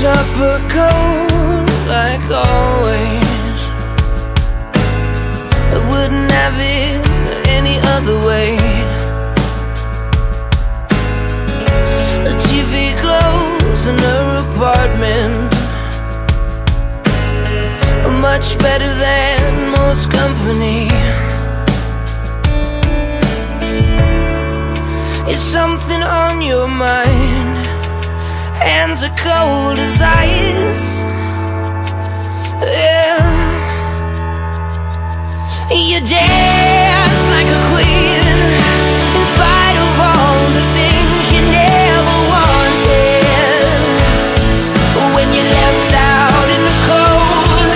Supper cold like always. I wouldn't have it any other way. The TV closed in her apartment, much better than most company. Is something on your mind? Hands are cold as ice. Yeah. You dance like a queen, in spite of all the things you never wanted. When you're left out in the cold,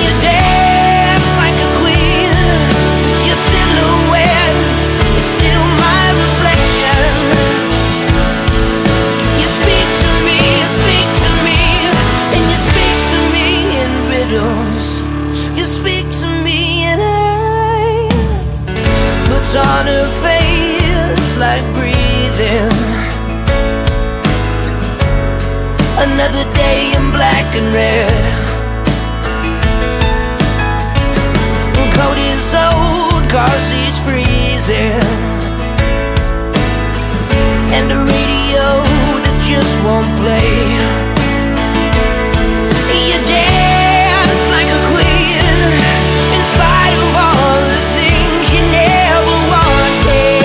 you dance like a queen. Your silhouette is still my reflection. You speak to me, and you speak to me in riddles. You speak to me and I puts on her face like breathing. Another day in black and red. Coat is old, car seats freezing, and a radio that just won't play. You dance like a queen, in spite of all the things you never wanted.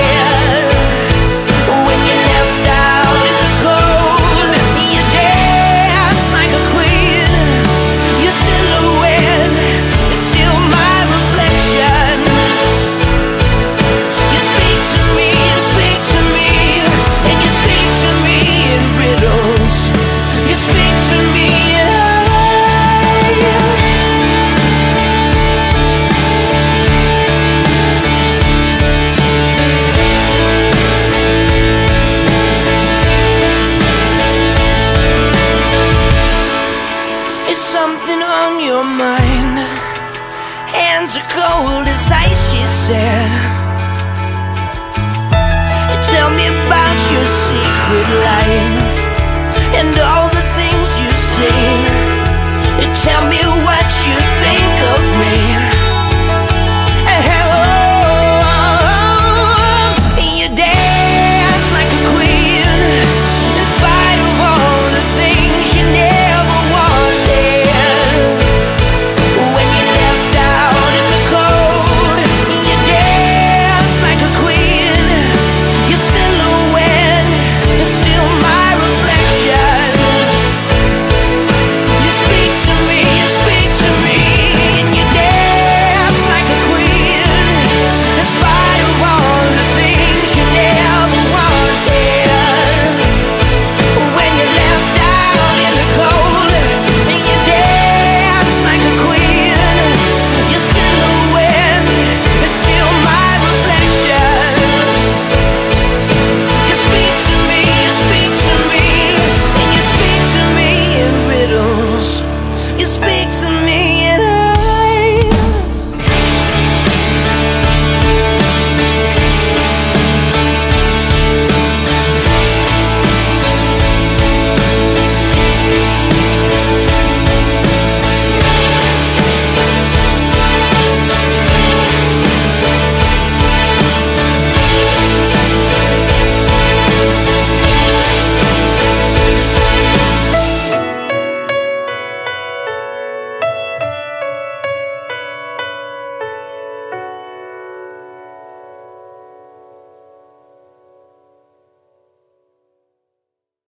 When you're left out in the cold, you dance like a queen. Your silhouette is still my reflection. You speak to me, and you speak to me in riddles. You speak to me and something on your mind. Hands are cold as ice, she said. Tell me about your secret life and all